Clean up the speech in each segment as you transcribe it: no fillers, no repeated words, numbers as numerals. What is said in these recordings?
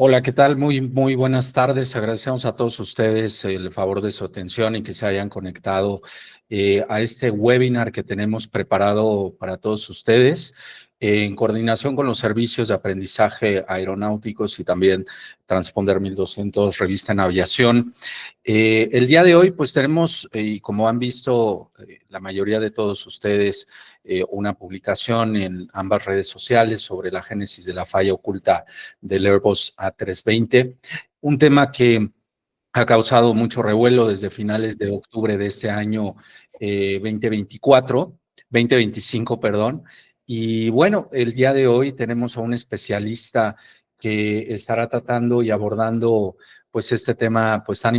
Hola, ¿qué tal? Muy buenas tardes. Agradecemos a todos ustedes el favor de su atención y que se hayan conectado a este webinar que tenemos preparado para todos ustedes en coordinación con los servicios de aprendizaje aeronáuticos y también Transponder 1200, Revista en Aviación. El día de hoy, pues tenemos, y como han visto la mayoría de todos ustedes, una publicación en ambas redes sociales sobre la génesis de la falla oculta del Airbus A320, un tema que ha causado mucho revuelo desde finales de octubre de este año 2024, 2025, perdón. Y bueno, el día de hoy tenemos a un especialista que estará tratando y abordando pues este tema pues tan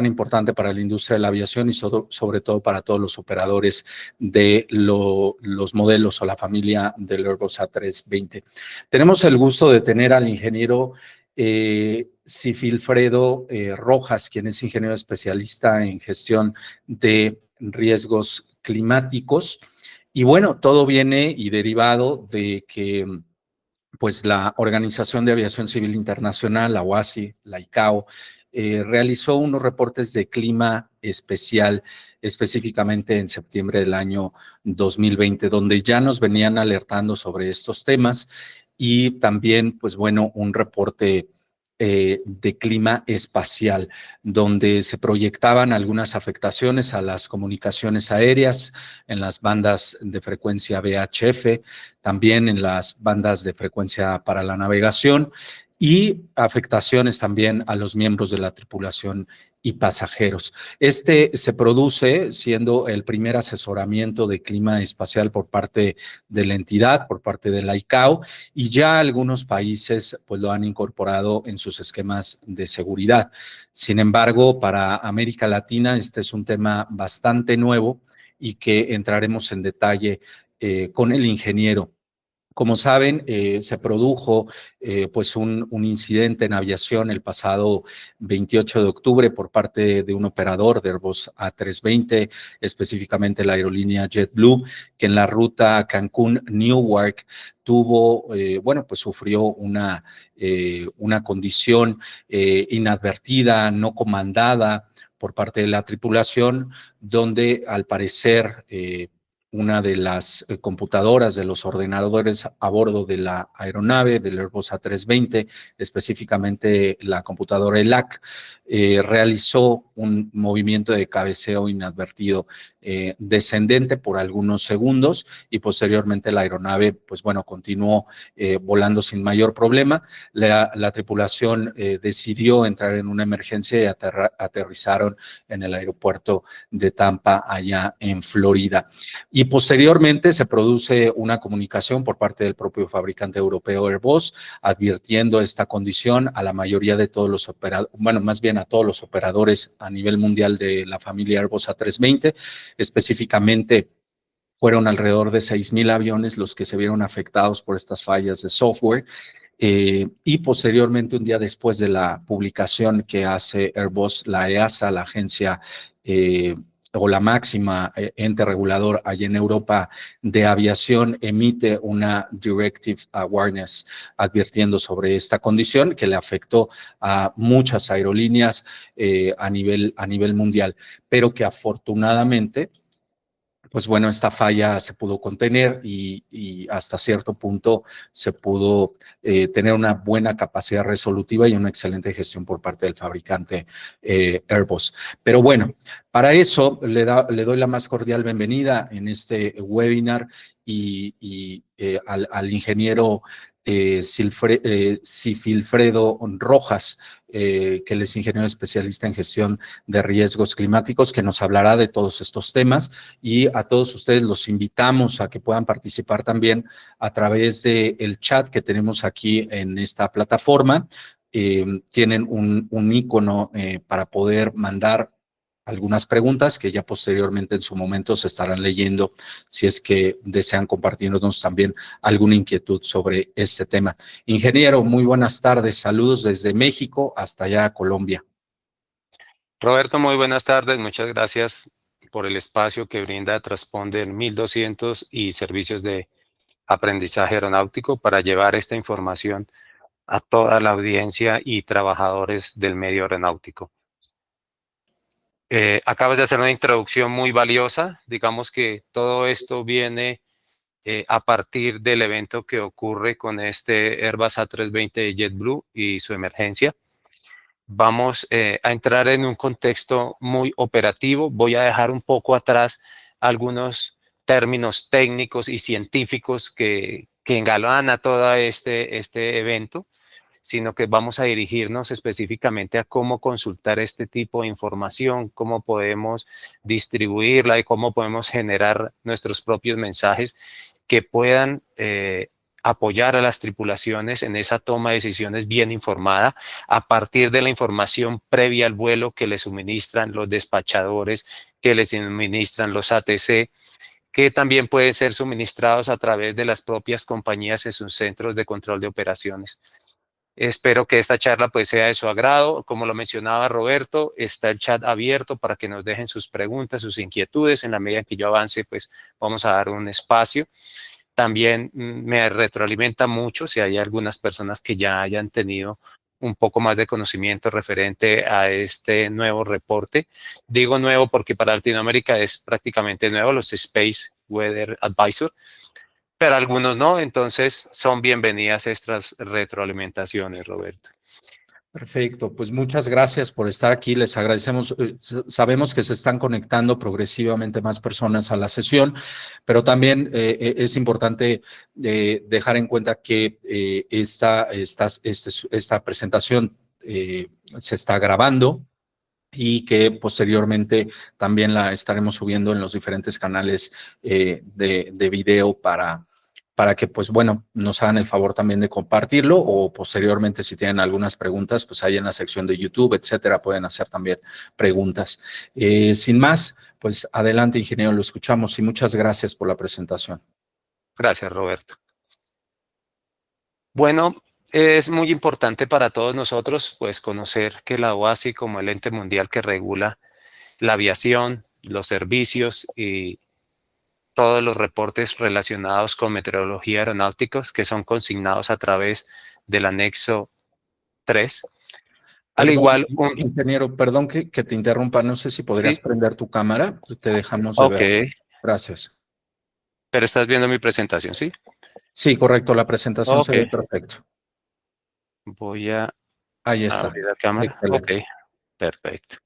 importante para la industria de la aviación y sobre todo para todos los operadores de los modelos o la familia del Airbus A320. Tenemos el gusto de tener al ingeniero Sigifredo Rojas, quien es ingeniero especialista en gestión de riesgos climáticos. Y bueno, todo viene y derivado de que pues la Organización de Aviación Civil Internacional, la OASI, la ICAO, realizó unos reportes de clima especial, específicamente en septiembre del año 2020, donde ya nos venían alertando sobre estos temas y también, pues bueno, un reporte de clima espacial, donde se proyectaban algunas afectaciones a las comunicaciones aéreas en las bandas de frecuencia VHF, también en las bandas de frecuencia para la navegación y afectaciones también a los miembros de la tripulación y pasajeros. Este se produce siendo el primer asesoramiento de clima espacial por parte de la entidad, por parte de la ICAO, y ya algunos países pues lo han incorporado en sus esquemas de seguridad. Sin embargo, para América Latina este es un tema bastante nuevo y que entraremos en detalle con el ingeniero. Como saben, se produjo pues un incidente en aviación el pasado 28 de octubre por parte de un operador de Airbus A320, específicamente la aerolínea JetBlue, que en la ruta Cancún-Newark tuvo, bueno, pues sufrió una condición inadvertida, no comandada por parte de la tripulación, donde al parecer una de las computadoras de los ordenadores a bordo de la aeronave del Airbus A320, específicamente la computadora ELAC, realizó un movimiento de cabeceo inadvertido descendente por algunos segundos y posteriormente la aeronave, pues bueno, continuó volando sin mayor problema. La tripulación decidió entrar en una emergencia y aterrizaron en el aeropuerto de Tampa, allá en Florida. Y posteriormente se produce una comunicación por parte del propio fabricante europeo Airbus, advirtiendo esta condición a la mayoría de todos los operadores, bueno, más bien a todos los operadores a nivel mundial de la familia Airbus A320, específicamente fueron alrededor de 6,000 aviones los que se vieron afectados por estas fallas de software. Y posteriormente, un día después de la publicación que hace Airbus, la EASA, la agencia o la máxima ente regulador allá en Europa de aviación, emite una Directive Awareness advirtiendo sobre esta condición que le afectó a muchas aerolíneas a nivel mundial, pero que afortunadamente pues bueno, esta falla se pudo contener y hasta cierto punto se pudo tener una buena capacidad resolutiva y una excelente gestión por parte del fabricante Airbus. Pero bueno, para eso le doy la más cordial bienvenida en este webinar al ingeniero Sigifredo Rojas, que él es ingeniero especialista en gestión de riesgos climáticos, que nos hablará de todos estos temas, y a todos ustedes los invitamos a que puedan participar también a través del chat que tenemos aquí en esta plataforma. Tienen un icono para poder mandar algunas preguntas que ya posteriormente en su momento se estarán leyendo si es que desean compartirnos también alguna inquietud sobre este tema. Ingeniero, muy buenas tardes. Saludos desde México hasta allá Colombia. Roberto, muy buenas tardes. Muchas gracias por el espacio que brinda Transponder 1200 y servicios de aprendizaje aeronáutico para llevar esta información a toda la audiencia y trabajadores del medio aeronáutico. Acabas de hacer una introducción muy valiosa. Digamos que todo esto viene a partir del evento que ocurre con este Airbus A320 de JetBlue y su emergencia. Vamos a entrar en un contexto muy operativo. Voy a dejar un poco atrás algunos términos técnicos y científicos que engalanan a todo este evento, sino que vamos a dirigirnos específicamente a cómo consultar este tipo de información, cómo podemos distribuirla y cómo podemos generar nuestros propios mensajes que puedan apoyar a las tripulaciones en esa toma de decisiones bien informada a partir de la información previa al vuelo que les suministran los despachadores, que les suministran los ATC, que también pueden ser suministrados a través de las propias compañías en sus centros de control de operaciones. Espero que esta charla pues sea de su agrado. Como lo mencionaba Roberto, está el chat abierto para que nos dejen sus preguntas, sus inquietudes. En la medida en que yo avance, pues vamos a dar un espacio. También me retroalimenta mucho si hay algunas personas que ya hayan tenido un poco más de conocimiento referente a este nuevo reporte. Digo nuevo porque para Latinoamérica es prácticamente nuevo, los Space Weather Advisor, pero algunos no, entonces son bienvenidas estas retroalimentaciones, Roberto. Perfecto, pues muchas gracias por estar aquí. Les agradecemos. Sabemos que se están conectando progresivamente más personas a la sesión, pero también es importante dejar en cuenta que esta presentación se está grabando y que posteriormente también la estaremos subiendo en los diferentes canales de video para que, pues bueno, nos hagan el favor también de compartirlo o posteriormente si tienen algunas preguntas, pues ahí en la sección de YouTube, etcétera, pueden hacer también preguntas. Sin más, pues adelante, ingeniero, lo escuchamos y muchas gracias por la presentación. Gracias, Roberto. Bueno, es muy importante para todos nosotros, pues, conocer que la OASI, como el ente mundial que regula la aviación, los servicios y todos los reportes relacionados con meteorología aeronáuticos que son consignados a través del anexo 3. Al Perdón, igual, ingeniero, perdón que te interrumpa, no sé si podrías sí, prender tu cámara, te dejamos de ok, ver. Gracias. pero estás viendo mi presentación, ¿sí? Sí, correcto, la presentación se Ok, ve perfecto. voy a Ahí está. abrir la cámara. Ok, Excelente. perfecto.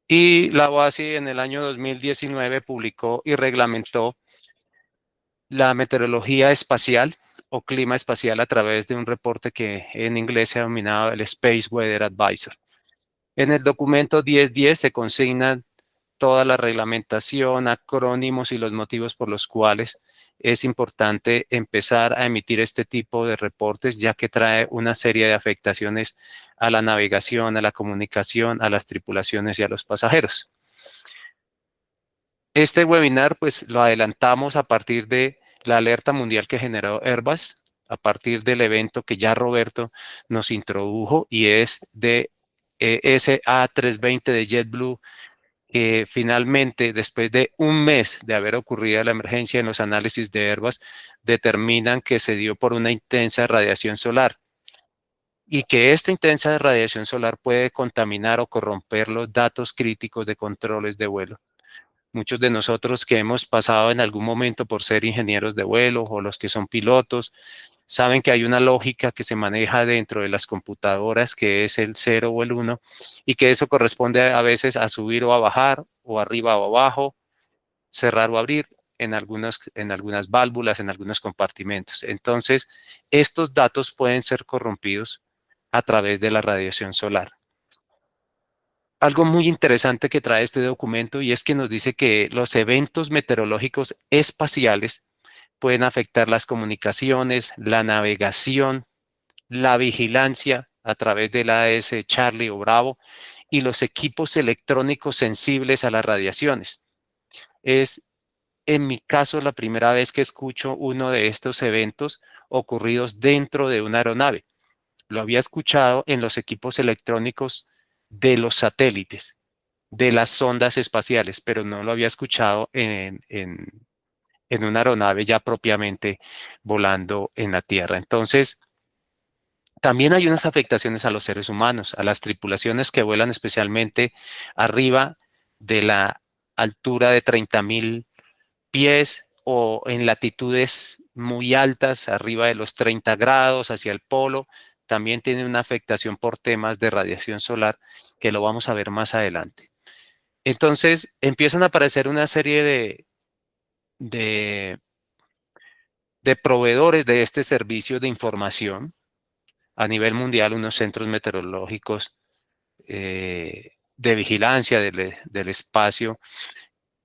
Y la OASI en el año 2019 publicó y reglamentó la meteorología espacial o clima espacial a través de un reporte que en inglés se ha denominado el Space Weather Advisor. En el documento 1010 se consignan toda la reglamentación, acrónimos y los motivos por los cuales es importante empezar a emitir este tipo de reportes, ya que trae una serie de afectaciones a la navegación, a la comunicación, a las tripulaciones y a los pasajeros. Este webinar pues lo adelantamos a partir de la alerta mundial que generó Airbus, a partir del evento que ya Roberto nos introdujo y es de ese A320 de JetBlue que finalmente, después de un mes de haber ocurrido la emergencia en los análisis de Airbus, determinan que se dio por una intensa radiación solar y que esta intensa radiación solar puede contaminar o corromper los datos críticos de controles de vuelo. Muchos de nosotros que hemos pasado en algún momento por ser ingenieros de vuelo o los que son pilotos, saben que hay una lógica que se maneja dentro de las computadoras que es el 0 o el 1 y que eso corresponde a veces a subir o a bajar o arriba o abajo, cerrar o abrir en algunas válvulas, en algunos compartimentos. Entonces, estos datos pueden ser corrompidos a través de la radiación solar. Algo muy interesante que trae este documento y es que nos dice que los eventos meteorológicos espaciales pueden afectar las comunicaciones, la navegación, la vigilancia a través del AS Charlie o Bravo y los equipos electrónicos sensibles a las radiaciones. Es en mi caso la primera vez que escucho uno de estos eventos ocurridos dentro de una aeronave. Lo había escuchado en los equipos electrónicos de los satélites, de las sondas espaciales, pero no lo había escuchado en una aeronave ya propiamente volando en la Tierra. Entonces, también hay unas afectaciones a los seres humanos, a las tripulaciones que vuelan especialmente arriba de la altura de 30.000 pies o en latitudes muy altas, arriba de los 30 grados hacia el polo. También tiene una afectación por temas de radiación solar que lo vamos a ver más adelante. Entonces empiezan a aparecer una serie de, de proveedores de este servicio de información a nivel mundial, unos centros meteorológicos de vigilancia del espacio,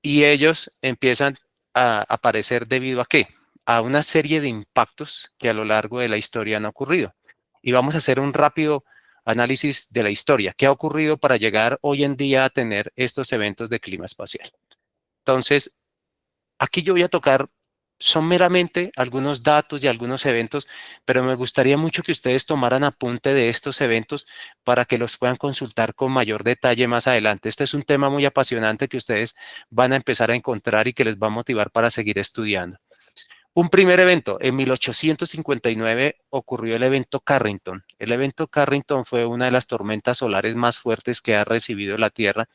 y ellos empiezan a aparecer debido a qué? A una serie de impactos que a lo largo de la historia han ocurrido. Y vamos a hacer un rápido análisis de la historia. ¿Qué ha ocurrido para llegar hoy en día a tener estos eventos de clima espacial? Entonces, aquí yo voy a tocar, son meramente algunos datos y algunos eventos, pero me gustaría mucho que ustedes tomaran apunte de estos eventos para que los puedan consultar con mayor detalle más adelante. Este es un tema muy apasionante que ustedes van a empezar a encontrar y que les va a motivar para seguir estudiando. Un primer evento, en 1859 ocurrió el evento Carrington. El evento Carrington fue una de las tormentas solares más fuertes que ha recibido la Tierra,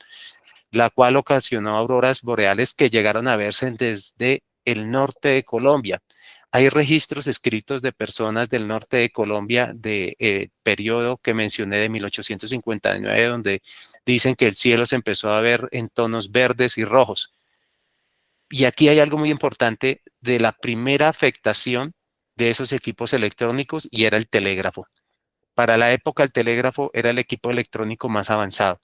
la cual ocasionó auroras boreales que llegaron a verse desde el norte de Colombia. Hay registros escritos de personas del norte de Colombia del periodo que mencioné de 1859, donde dicen que el cielo se empezó a ver en tonos verdes y rojos. Y aquí hay algo muy importante de la primera afectación de esos equipos electrónicos, y era el telégrafo. Para la época el telégrafo era el equipo electrónico más avanzado.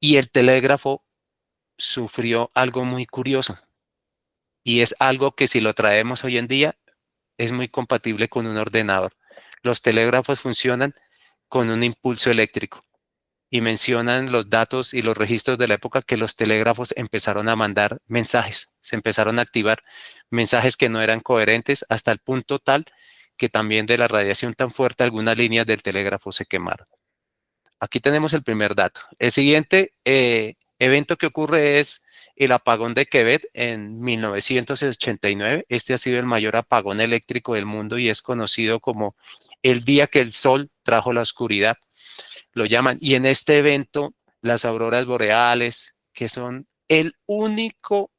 Y el telégrafo sufrió algo muy curioso, y es algo que si lo traemos hoy en día es muy compatible con un ordenador. Los telégrafos funcionan con un impulso eléctrico, y mencionan los datos y los registros de la época que los telégrafos empezaron a mandar mensajes, se empezaron a activar mensajes que no eran coherentes hasta el punto tal que también de la radiación tan fuerte algunas líneas del telégrafo se quemaron. Aquí tenemos el primer dato. El siguiente evento que ocurre es el apagón de Quebec en 1989. Este ha sido el mayor apagón eléctrico del mundo y es conocido como el día que el sol trajo la oscuridad, lo llaman. Y en este evento, las auroras boreales, que son el único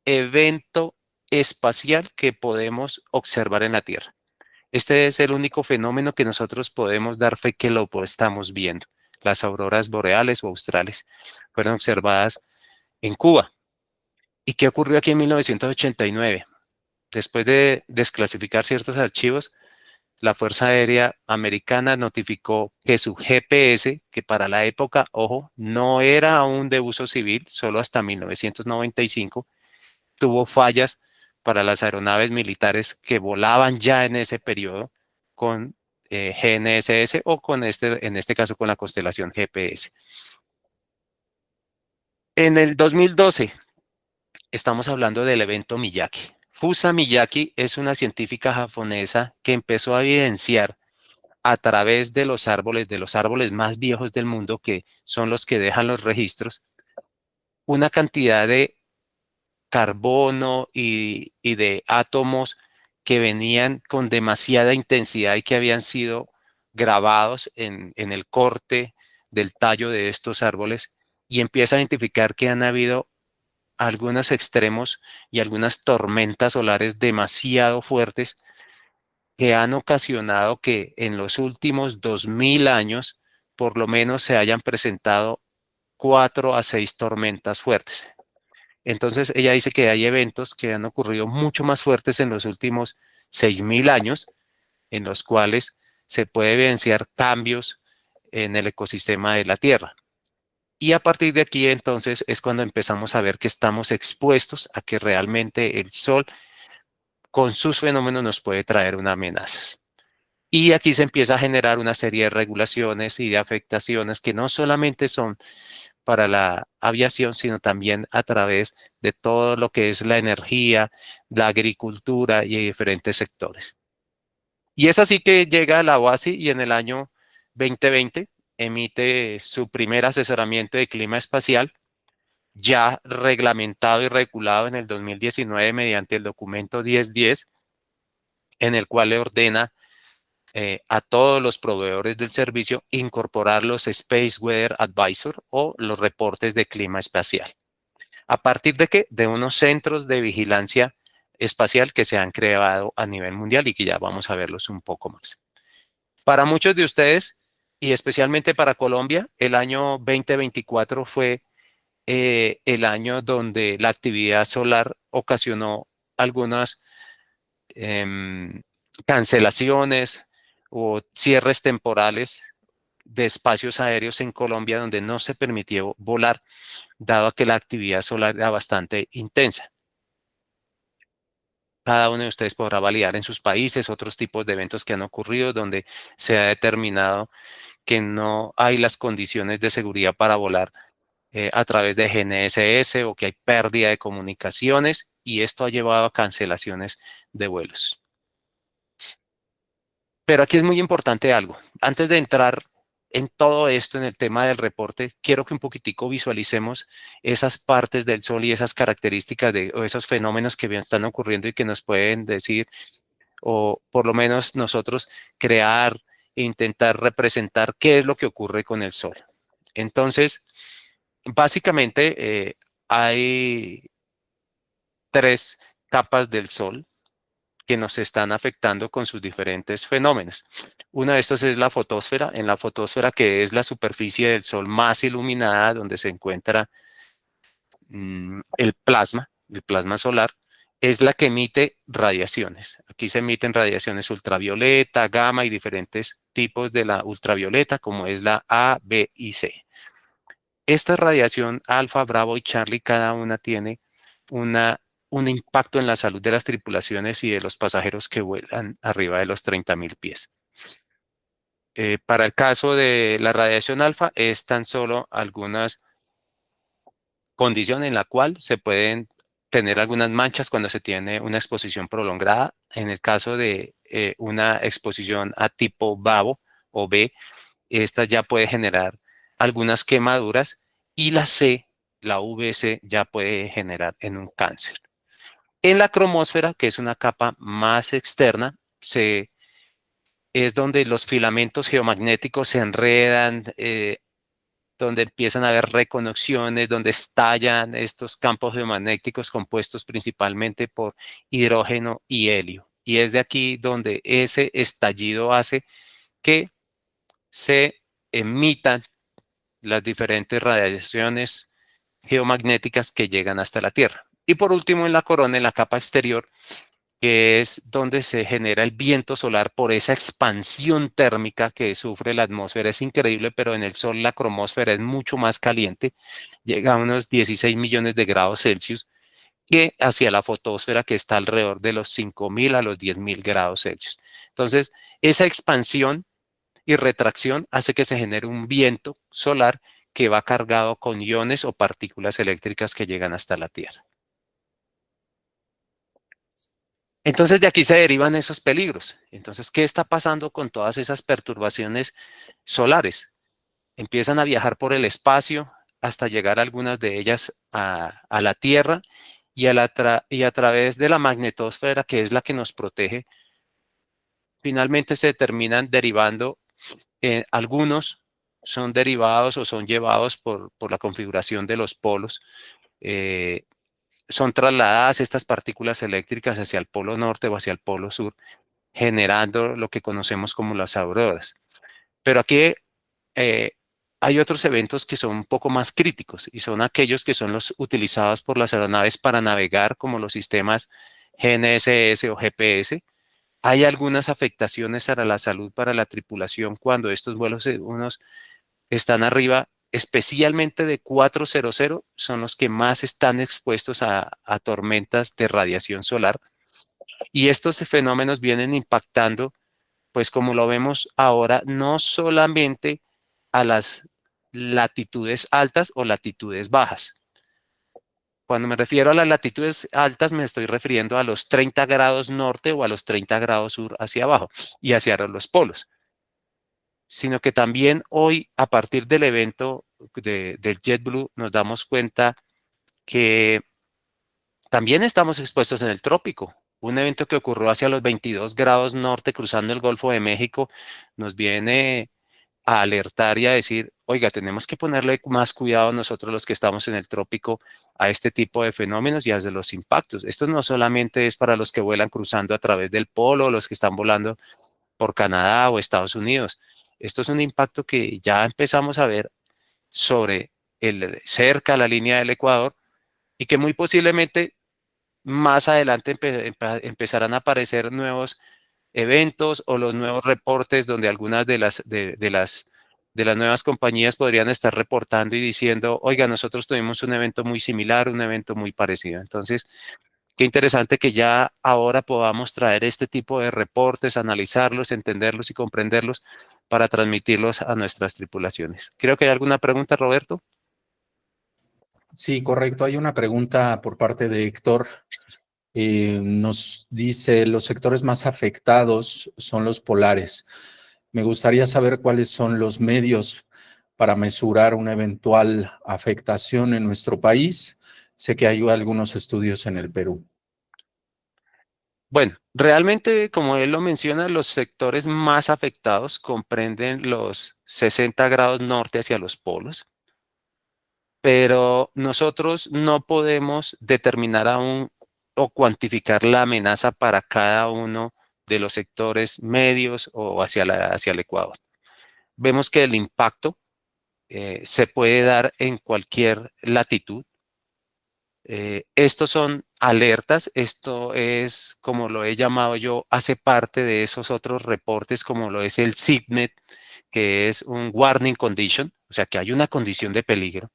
evento espacial que podemos observar en la Tierra. Este es el único fenómeno que nosotros podemos dar fe que lo estamos viendo. Las auroras boreales o australes fueron observadas en Cuba. ¿Y qué ocurrió aquí en 1989? Después de desclasificar ciertos archivos, la Fuerza Aérea Americana notificó que su GPS, que para la época, ojo, no era aún de uso civil, solo hasta 1995, tuvo fallas para las aeronaves militares que volaban ya en ese periodo con GNSS o con en este caso con la constelación GPS. En el 2012 estamos hablando del evento Miyake. Fusa Miyake es una científica japonesa que empezó a evidenciar a través de los árboles más viejos del mundo, que son los que dejan los registros, una cantidad de carbono y de átomos que venían con demasiada intensidad y que habían sido grabados en el corte del tallo de estos árboles, y empieza a identificar que han habido algunos extremos y algunas tormentas solares demasiado fuertes que han ocasionado que en los últimos 2000 años por lo menos se hayan presentado 4 a 6 tormentas fuertes. Entonces ella dice que hay eventos que han ocurrido mucho más fuertes en los últimos 6000 años, en los cuales se puede evidenciar cambios en el ecosistema de la Tierra. Y a partir de aquí entonces es cuando empezamos a ver que estamos expuestos a que realmente el Sol con sus fenómenos nos puede traer unas amenazas. Y aquí se empieza a generar una serie de regulaciones y de afectaciones que no solamente son para la aviación, sino también a través de todo lo que es la energía, la agricultura y diferentes sectores. Y es así que llega la OASI y en el año 2020 emite su primer asesoramiento de clima espacial, ya reglamentado y regulado en el 2019 mediante el documento 1010, en el cual le ordena a todos los proveedores del servicio incorporar los Space Weather Advisor o los reportes de clima espacial. ¿A partir de qué? De unos centros de vigilancia espacial que se han creado a nivel mundial y que ya vamos a verlos un poco más. Para muchos de ustedes, y especialmente para Colombia, el año 2024 fue el año donde la actividad solar ocasionó algunas cancelaciones o cierres temporales de espacios aéreos en Colombia donde no se permitió volar, dado que la actividad solar era bastante intensa. Cada uno de ustedes podrá validar en sus países otros tipos de eventos que han ocurrido donde se ha determinado que no hay las condiciones de seguridad para volar a través de GNSS o que hay pérdida de comunicaciones y esto ha llevado a cancelaciones de vuelos. Pero aquí es muy importante algo. Antes de entrar en todo esto, en el tema del reporte, quiero que un poquitico visualicemos esas partes del Sol y esas características o esos fenómenos que bien están ocurriendo y que nos pueden decir, o por lo menos nosotros crear e intentar representar qué es lo que ocurre con el Sol. Entonces, básicamente hay 3 capas del Sol que nos están afectando con sus diferentes fenómenos. Una de estos es la fotosfera. En la fotosfera, que es la superficie del Sol más iluminada, donde se encuentra el plasma solar, es la que emite radiaciones. Aquí se emiten radiaciones ultravioleta, gamma y diferentes tipos de la ultravioleta, como es la A, B y C. Esta radiación alfa, bravo y Charlie, cada una tiene un impacto en la salud de las tripulaciones y de los pasajeros que vuelan arriba de los 30.000 pies. Para el caso de la radiación alfa, es tan solo algunas condiciones en la cual se pueden tener algunas manchas cuando se tiene una exposición prolongada. En el caso de una exposición a tipo BAVO o B, esta ya puede generar algunas quemaduras y la C, la VC, ya puede generar en un cáncer. En la cromósfera, que es una capa más externa, es donde los filamentos geomagnéticos se enredan, donde empiezan a haber reconexiones, donde estallan estos campos geomagnéticos compuestos principalmente por hidrógeno y helio. Y es de aquí donde ese estallido hace que se emitan las diferentes radiaciones geomagnéticas que llegan hasta la Tierra. Y por último, en la corona, en la capa exterior, que es donde se genera el viento solar por esa expansión térmica que sufre la atmósfera. Es increíble, pero en el Sol la cromósfera es mucho más caliente, llega a unos 16 millones de grados Celsius, que hacia la fotosfera, que está alrededor de los 5.000 a los 10.000 grados Celsius. Entonces, esa expansión y retracción hace que se genere un viento solar que va cargado con iones o partículas eléctricas que llegan hasta la Tierra. Entonces de aquí se derivan esos peligros. Entonces, ¿qué está pasando con todas esas perturbaciones solares? Empiezan a viajar por el espacio hasta llegar algunas de ellas a la Tierra y a través de la magnetosfera, que es la que nos protege, finalmente se terminan derivando. Algunos son derivados o son llevados por la configuración de los polos. Son trasladadas estas partículas eléctricas hacia el polo norte o hacia el polo sur, generando lo que conocemos como las auroras. Pero aquí hay otros eventos que son un poco más críticos y son aquellos que son los utilizados por las aeronaves para navegar, como los sistemas GNSS o GPS. Hay algunas afectaciones para la salud, para la tripulación, cuando estos vuelos unos están arriba, especialmente de 400, son los que más están expuestos a tormentas de radiación solar. Y estos fenómenos vienen impactando, pues como lo vemos ahora, no solamente a las latitudes altas o latitudes bajas. Cuando me refiero a las latitudes altas, me estoy refiriendo a los 30 grados norte o a los 30 grados sur hacia abajo y hacia los polos. sino que también hoy, a partir del evento del JetBlue, nos damos cuenta que también estamos expuestos en el trópico. Un evento que ocurrió hacia los 22 grados norte, cruzando el Golfo de México, nos viene a alertar y a decir, oiga, tenemos que ponerle más cuidado nosotros los que estamos en el trópico a este tipo de fenómenos y a los impactos. Esto no solamente es para los que vuelan cruzando a través del polo, los que están volando por Canadá o Estados Unidos. Esto es un impacto que ya empezamos a ver sobre cerca a la línea del Ecuador y que muy posiblemente más adelante empezarán a aparecer nuevos eventos o los nuevos reportes donde algunas de las nuevas compañías podrían estar reportando y diciendo, oiga, nosotros tuvimos un evento muy similar, un evento muy parecido. Entonces, qué interesante que ya ahora podamos traer este tipo de reportes, analizarlos, entenderlos y comprenderlos para transmitirlos a nuestras tripulaciones. Creo que hay alguna pregunta, Roberto. Sí, correcto. Hay una pregunta por parte de Héctor. Nos dice, los sectores más afectados son los polares. Me gustaría saber cuáles son los medios para mesurar una eventual afectación en nuestro país. Sé que hay algunos estudios en el Perú. Bueno, realmente, como él lo menciona, los sectores más afectados comprenden los 60 grados norte hacia los polos, pero nosotros no podemos determinar aún o cuantificar la amenaza para cada uno de los sectores medios o hacia el Ecuador. Vemos que el impacto se puede dar en cualquier latitud. Estos son alertas, esto es, como lo he llamado yo, hace parte de esos otros reportes, como lo es el SIGMET, que es un warning condition, o sea que hay una condición de peligro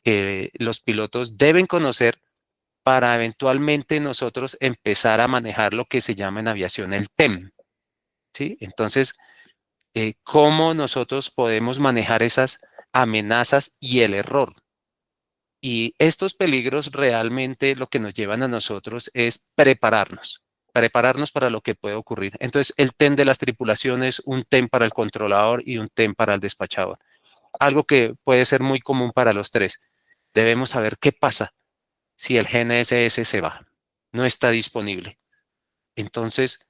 que los pilotos deben conocer para eventualmente nosotros empezar a manejar lo que se llama en aviación el TEM, ¿sí? Entonces, ¿cómo nosotros podemos manejar esas amenazas y el error? Y estos peligros realmente lo que nos llevan a nosotros es prepararnos para lo que puede ocurrir. Entonces, el TEM de las tripulaciones, un TEM para el controlador y un TEM para el despachador. Algo que puede ser muy común para los tres. Debemos saber qué pasa si el GNSS se va, no está disponible. Entonces,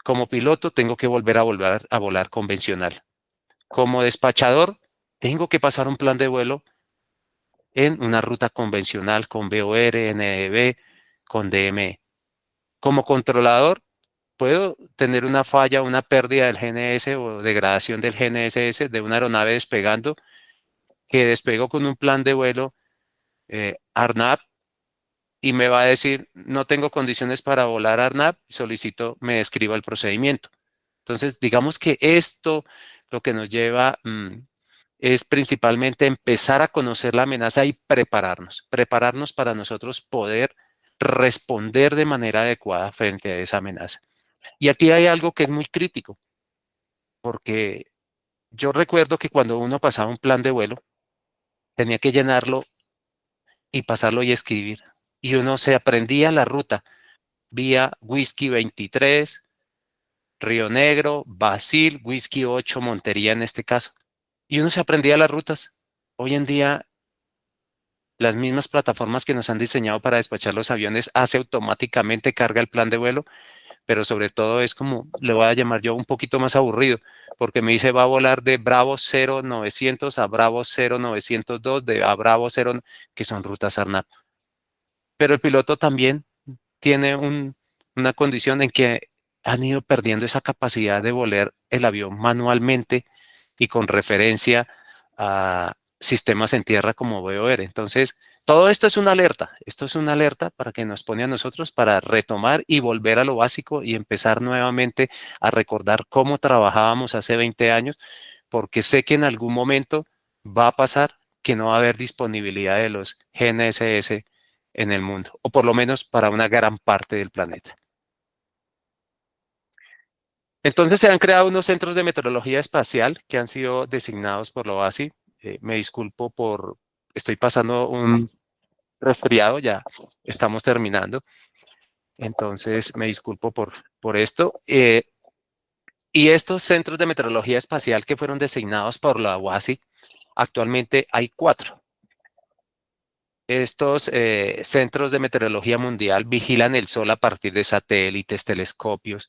como piloto, tengo que volver a volar convencional. Como despachador, tengo que pasar un plan de vuelo en una ruta convencional con VOR, NDB, con DME. Como controlador, puedo tener una falla, una pérdida del GNS o degradación del GNSS de una aeronave despegando que despegó con un plan de vuelo ARNAV y me va a decir, no tengo condiciones para volar ARNAV, solicito, me describa el procedimiento. Entonces, digamos que esto lo que nos lleva es principalmente empezar a conocer la amenaza y prepararnos para nosotros poder responder de manera adecuada frente a esa amenaza. Y aquí hay algo que es muy crítico, porque yo recuerdo que cuando uno pasaba un plan de vuelo, tenía que llenarlo y pasarlo y escribir. Y uno se aprendía la ruta vía Whisky 23, Río Negro, Basil, Whisky 8, Montería en este caso. Y uno se aprendía las rutas. Hoy en día, las mismas plataformas que nos han diseñado para despachar los aviones hace automáticamente carga el plan de vuelo, pero sobre todo es como, le voy a llamar yo un poquito más aburrido, porque me dice va a volar de Bravo 0900 a Bravo 0902, a Bravo 0, que son rutas ARNAV. Pero el piloto también tiene una condición en que han ido perdiendo esa capacidad de volar el avión manualmente y con referencia a sistemas en tierra como VOR. Entonces, todo esto es una alerta. Esto es una alerta para que nos pone a nosotros para retomar y volver a lo básico y empezar nuevamente a recordar cómo trabajábamos hace 20 años, porque sé que en algún momento va a pasar que no va a haber disponibilidad de los GNSS en el mundo, o por lo menos para una gran parte del planeta. Entonces se han creado unos centros de meteorología espacial que han sido designados por la OASI. Me disculpo estoy pasando un resfriado, ya estamos terminando. Entonces me disculpo por esto. Y estos centros de meteorología espacial que fueron designados por la OASI, actualmente hay 4. Estos centros de meteorología mundial vigilan el Sol a partir de satélites, telescopios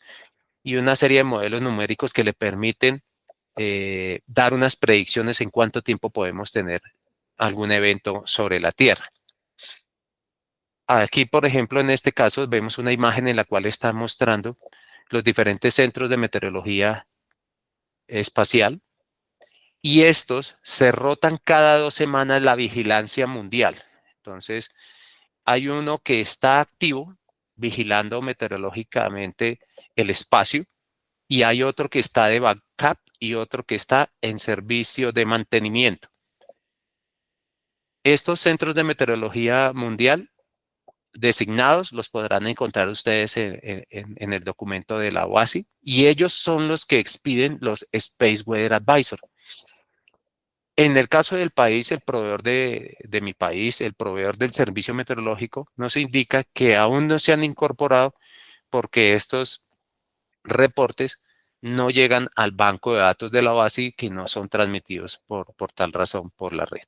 y una serie de modelos numéricos que le permiten dar unas predicciones en cuánto tiempo podemos tener algún evento sobre la Tierra. Aquí, por ejemplo, en este caso, vemos una imagen en la cual está mostrando los diferentes centros de meteorología espacial y estos se rotan cada 2 semanas la vigilancia mundial. Entonces, hay uno que está activo vigilando meteorológicamente el espacio y hay otro que está de backup y otro que está en servicio de mantenimiento. Estos centros de meteorología mundial designados los podrán encontrar ustedes en el documento de la OASI y ellos son los que expiden los Space Weather Advisor. En el caso del país, el proveedor de mi país, el proveedor del servicio meteorológico, nos indica que aún no se han incorporado porque estos reportes no llegan al banco de datos de la OASI que no son transmitidos por tal razón por la red.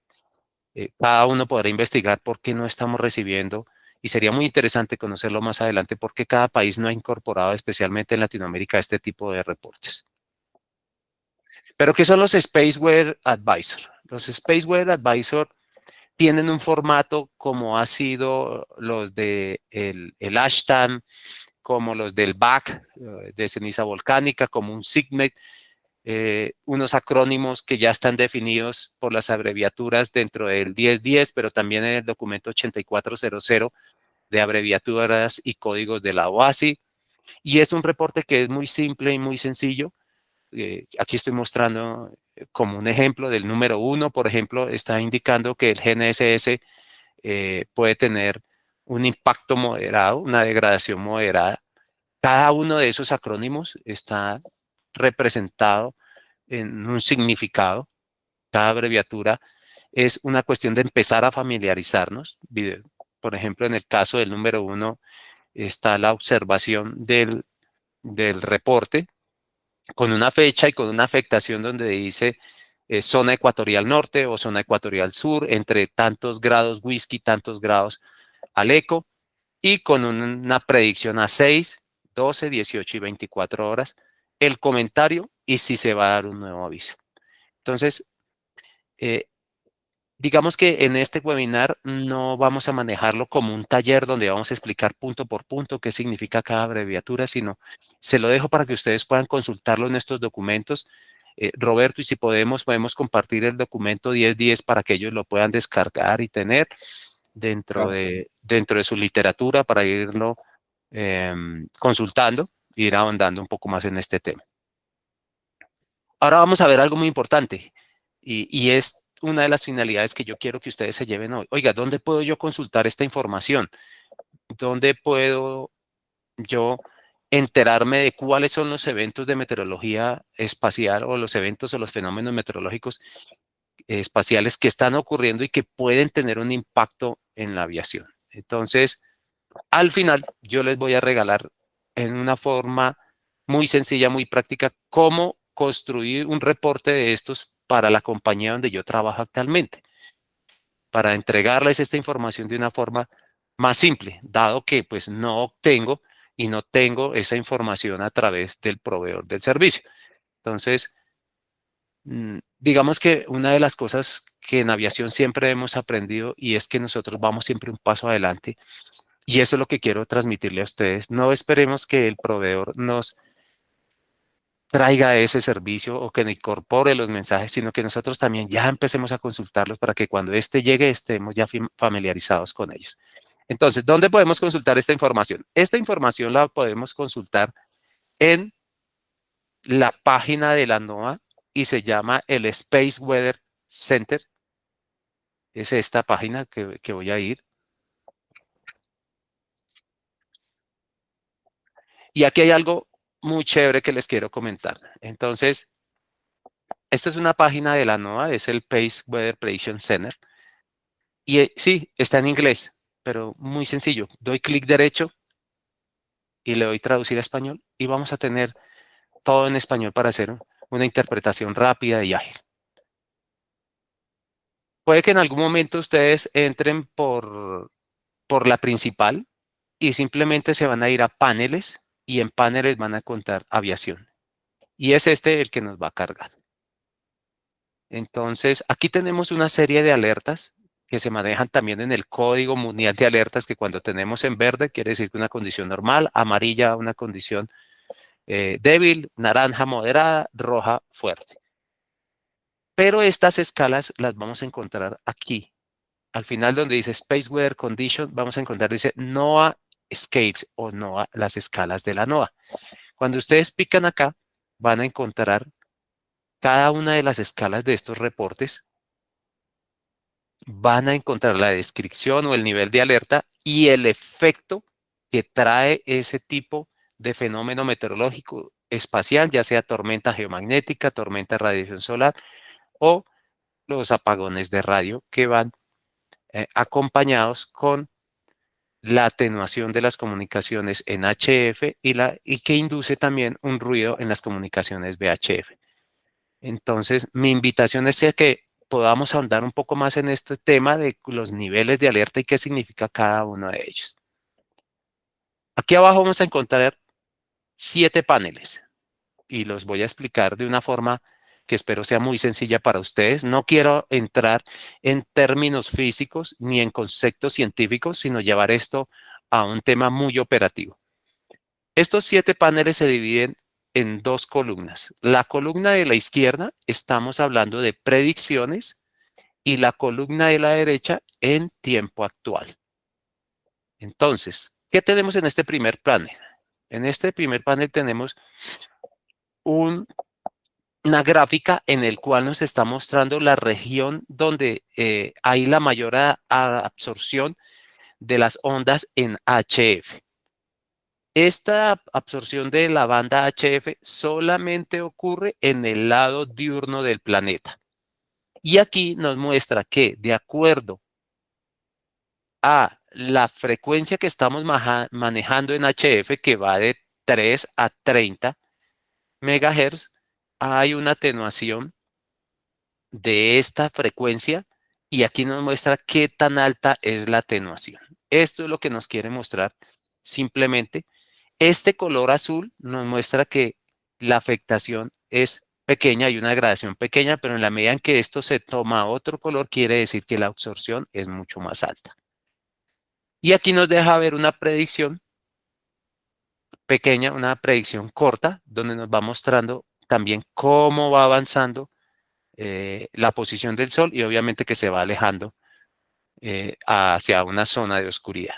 Cada uno podrá investigar por qué no estamos recibiendo y sería muy interesante conocerlo más adelante por qué cada país no ha incorporado, especialmente en Latinoamérica, este tipo de reportes. Pero, ¿qué son los Space Weather Advisor? Los Space Weather Advisor tienen un formato como ha sido los de el ASHTAM, como los del BAC, de ceniza volcánica, como un SIGMET, unos acrónimos que ya están definidos por las abreviaturas dentro del 1010, pero también en el documento 8400 de abreviaturas y códigos de la OASI. Y es un reporte que es muy simple y muy sencillo. Aquí estoy mostrando como un ejemplo del número 1, por ejemplo, está indicando que el GNSS puede tener un impacto moderado, una degradación moderada. Cada uno de esos acrónimos está representado en un significado. Cada abreviatura es una cuestión de empezar a familiarizarnos. Por ejemplo, en el caso del número 1 está la observación del reporte con una fecha y con una afectación donde dice zona ecuatorial norte o zona ecuatorial sur, entre tantos grados whisky, tantos grados al eco, y con una predicción a 6, 12, 18 y 24 horas, el comentario y si se va a dar un nuevo aviso. Entonces, eh, digamos que en este webinar no vamos a manejarlo como un taller donde vamos a explicar punto por punto qué significa cada abreviatura, sino se lo dejo para que ustedes puedan consultarlo en estos documentos. Roberto, y si podemos compartir el documento 1010 para que ellos lo puedan descargar y tener dentro de su literatura para irlo consultando e ir ahondando un poco más en este tema. Ahora vamos a ver algo muy importante y es una de las finalidades que yo quiero que ustedes se lleven hoy. Oiga, ¿dónde puedo yo consultar esta información? ¿Dónde puedo yo enterarme de cuáles son los eventos de meteorología espacial o los eventos o los fenómenos meteorológicos espaciales que están ocurriendo y que pueden tener un impacto en la aviación? Entonces, al final, yo les voy a regalar en una forma muy sencilla, muy práctica, cómo construir un reporte de estos para la compañía donde yo trabajo actualmente, para entregarles esta información de una forma más simple, dado que pues no obtengo y no tengo esa información a través del proveedor del servicio. Entonces, digamos que una de las cosas que en aviación siempre hemos aprendido y es que nosotros vamos siempre un paso adelante y eso es lo que quiero transmitirle a ustedes. No esperemos que el proveedor nos traiga ese servicio o que nos incorpore los mensajes, sino que nosotros también ya empecemos a consultarlos para que cuando este llegue estemos ya familiarizados con ellos. Entonces, ¿dónde podemos consultar esta información? Esta información la podemos consultar en la página de la NOAA y se llama el Space Weather Center. Es esta página que voy a ir. Y aquí hay algo muy chévere que les quiero comentar. Entonces, esta es una página de la NOAA, es el Space Weather Prediction Center. Y sí, está en inglés, pero muy sencillo. Doy clic derecho y le doy traducir a español y vamos a tener todo en español para hacer una interpretación rápida y ágil. Puede que en algún momento ustedes entren por la principal y simplemente se van a ir a paneles y en paneles van a encontrar aviación. Y es este el que nos va a cargar. Entonces, aquí tenemos una serie de alertas que se manejan también en el código mundial de alertas, que cuando tenemos en verde quiere decir que una condición normal, amarilla una condición débil, naranja moderada, roja fuerte. Pero estas escalas las vamos a encontrar aquí. Al final donde dice Space Weather Condition, vamos a encontrar, dice NOAA Scales o NOAA, las escalas de la NOAA. Cuando ustedes pican acá, van a encontrar cada una de las escalas de estos reportes, van a encontrar la descripción o el nivel de alerta y el efecto que trae ese tipo de fenómeno meteorológico espacial, ya sea tormenta geomagnética, tormenta de radiación solar o los apagones de radio que van acompañados con la atenuación de las comunicaciones en HF y que induce también un ruido en las comunicaciones VHF. Entonces, mi invitación es a que podamos ahondar un poco más en este tema de los niveles de alerta y qué significa cada uno de ellos. Aquí abajo vamos a encontrar 7 paneles y los voy a explicar de una forma que espero sea muy sencilla para ustedes. No quiero entrar en términos físicos ni en conceptos científicos, sino llevar esto a un tema muy operativo. Estos 7 paneles se dividen en 2 columnas. La columna de la izquierda estamos hablando de predicciones y la columna de la derecha en tiempo actual. Entonces, ¿qué tenemos en este primer panel? En este primer panel tenemos una gráfica en el cual nos está mostrando la región donde hay la mayor absorción de las ondas en HF. Esta absorción de la banda HF solamente ocurre en el lado diurno del planeta. Y aquí nos muestra que de acuerdo a la frecuencia que estamos manejando en HF, que va de 3 a 30 MHz, hay una atenuación de esta frecuencia y aquí nos muestra qué tan alta es la atenuación. Esto es lo que nos quiere mostrar simplemente. Este color azul nos muestra que la afectación es pequeña, hay una gradación pequeña, pero en la medida en que esto se toma otro color, quiere decir que la absorción es mucho más alta. Y aquí nos deja ver una predicción pequeña, una predicción corta, donde nos va mostrando también cómo va avanzando la posición del Sol y obviamente que se va alejando hacia una zona de oscuridad.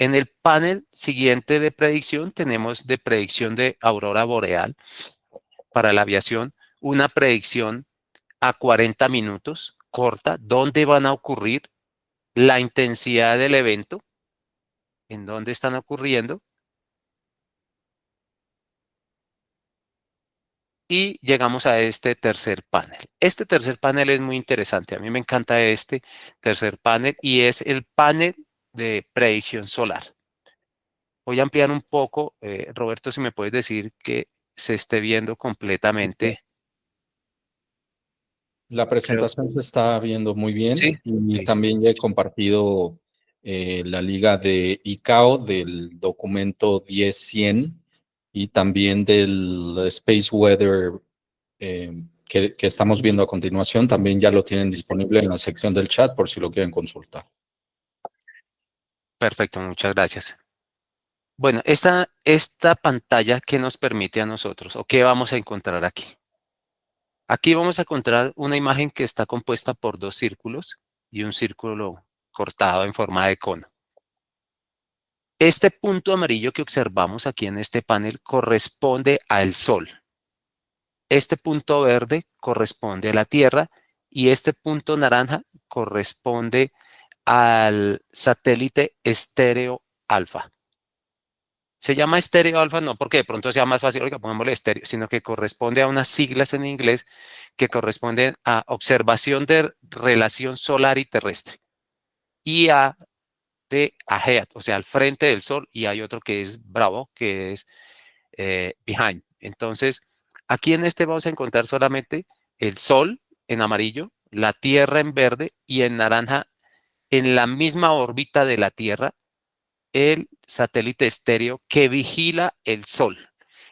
En el panel siguiente de predicción tenemos de predicción de aurora boreal para la aviación, una predicción a 40 minutos corta, donde van a ocurrir, la intensidad del evento, en dónde están ocurriendo, y llegamos a este tercer panel. Este tercer panel es muy interesante, a mí me encanta este tercer panel y es el panel de predicción solar. Voy a ampliar un poco, Roberto, si me puedes decir que se esté viendo completamente. La presentación se está viendo muy Sí, bien y listo. también ya he compartido la liga de ICAO del documento 10.100 y también del Space Weather que estamos viendo a continuación. También ya lo tienen disponible en la sección del chat por si lo quieren consultar. Perfecto, muchas gracias. Bueno, esta pantalla, ¿qué nos permite a nosotros o qué vamos a encontrar aquí? Aquí vamos a encontrar una imagen que está compuesta por 2 círculos y un círculo cortado en forma de cono. Este punto amarillo que observamos aquí en este panel corresponde al Sol. Este punto verde corresponde a la Tierra y este punto naranja corresponde al satélite estéreo alfa. Se llama estéreo alfa no porque de pronto sea más fácil, oiga, pongámosle estéreo, sino que corresponde a unas siglas en inglés que corresponden a observación de relación solar y terrestre. Y a de ahead, o sea, al frente del Sol, y hay otro que es Bravo, que es behind. Entonces, aquí en este vamos a encontrar solamente el Sol en amarillo, la Tierra en verde y en naranja, en la misma órbita de la Tierra, el satélite estéreo que vigila el Sol.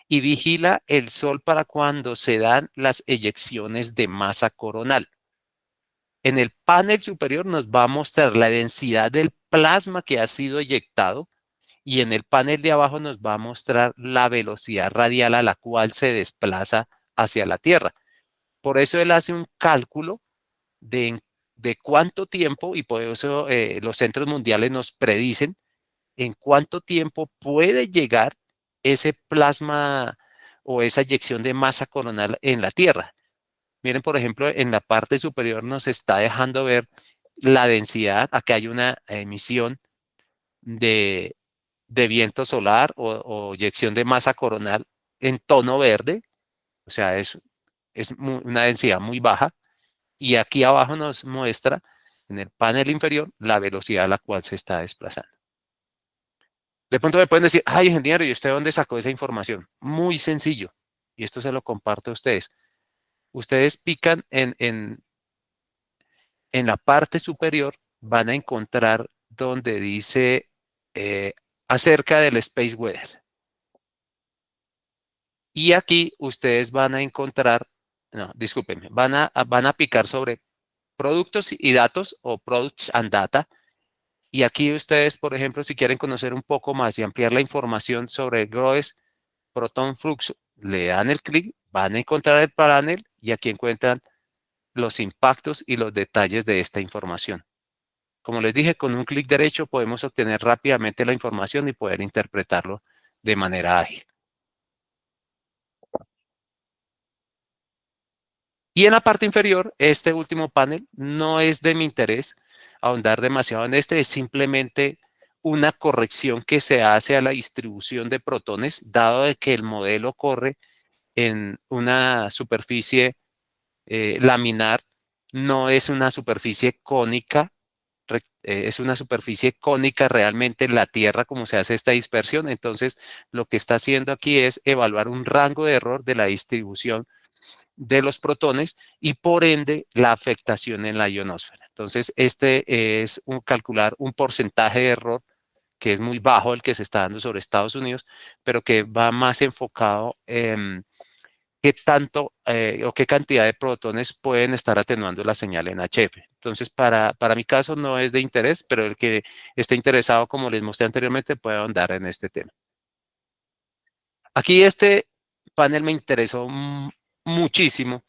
Y vigila el Sol para cuando se dan las eyecciones de masa coronal. En el panel superior nos va a mostrar la densidad del plasma que ha sido eyectado y en el panel de abajo nos va a mostrar la velocidad radial a la cual se desplaza hacia la Tierra. Por eso él hace un cálculo de, de cuánto tiempo, y por eso los centros mundiales nos predicen en cuánto tiempo puede llegar ese plasma o esa eyección de masa coronal en la Tierra. Miren, por ejemplo, en la parte superior nos está dejando ver la densidad. Aquí hay una emisión de, de viento solar o eyección de masa coronal en tono verde, o sea, es una densidad muy baja. Y aquí abajo nos muestra en el panel inferior la velocidad a la cual se está desplazando. De pronto me pueden decir, ay, ingeniero, ¿y usted dónde sacó esa información? Muy sencillo. Y esto se lo comparto a ustedes. Ustedes pican en la parte superior, van a encontrar donde dice eh, acerca del Space Weather. Y aquí ustedes van a encontrar, no, discúlpenme, van a picar sobre productos y datos o products and data. Y aquí ustedes, por ejemplo, si quieren conocer un poco más y ampliar la información sobre el GROES Proton Flux, le dan el clic, van a encontrar el panel y aquí encuentran los impactos y los detalles de esta información. Como les dije, con un clic derecho podemos obtener rápidamente la información y poder interpretarlo de manera ágil. Y en la parte inferior, este último panel no es de mi interés ahondar demasiado en este, es simplemente una corrección que se hace a la distribución de protones, dado de que el modelo corre en una superficie laminar, no es una superficie cónica, es una superficie cónica realmente en la Tierra como se hace esta dispersión. Entonces, lo que está haciendo aquí es evaluar un rango de error de la distribución de los protones y por ende la afectación en la ionosfera. Entonces, este es calcular un porcentaje de error que es muy bajo el que se está dando sobre Estados Unidos, pero que va más enfocado en qué tanto o qué cantidad de protones pueden estar atenuando la señal en HF. Entonces, para mi caso no es de interés, pero el que esté interesado, como les mostré anteriormente, puede ahondar en este tema. Aquí este panel me interesó muchísimo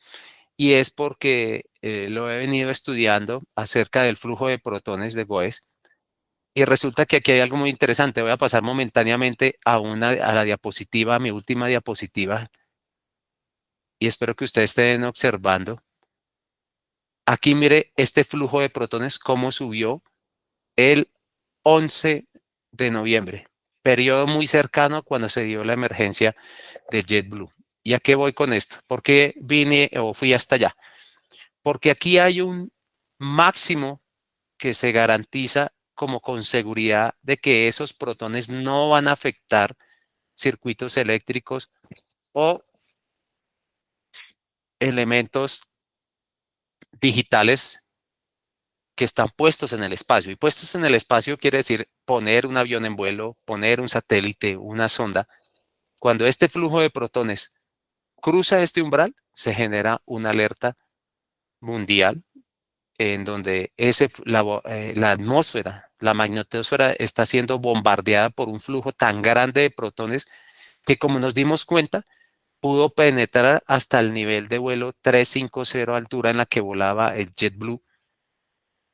y es porque lo he venido estudiando acerca del flujo de protones de GOES. Y resulta que aquí hay algo muy interesante. Voy a pasar momentáneamente a la diapositiva, a mi última diapositiva, y espero que ustedes estén observando. Aquí mire este flujo de protones, cómo subió el 11 de noviembre, periodo muy cercano cuando se dio la emergencia del JetBlue. ¿Y a qué voy con esto? ¿Por qué vine o fui hasta allá? Porque aquí hay un máximo que se garantiza como con seguridad de que esos protones no van a afectar circuitos eléctricos o elementos digitales que están puestos en el espacio. Y puestos en el espacio quiere decir poner un avión en vuelo, poner un satélite, una sonda. Cuando este flujo de protones cruza este umbral, se genera una alerta mundial en donde la atmósfera, la magnetosfera está siendo bombardeada por un flujo tan grande de protones que, como nos dimos cuenta, pudo penetrar hasta el nivel de vuelo 350 altura en la que volaba el JetBlue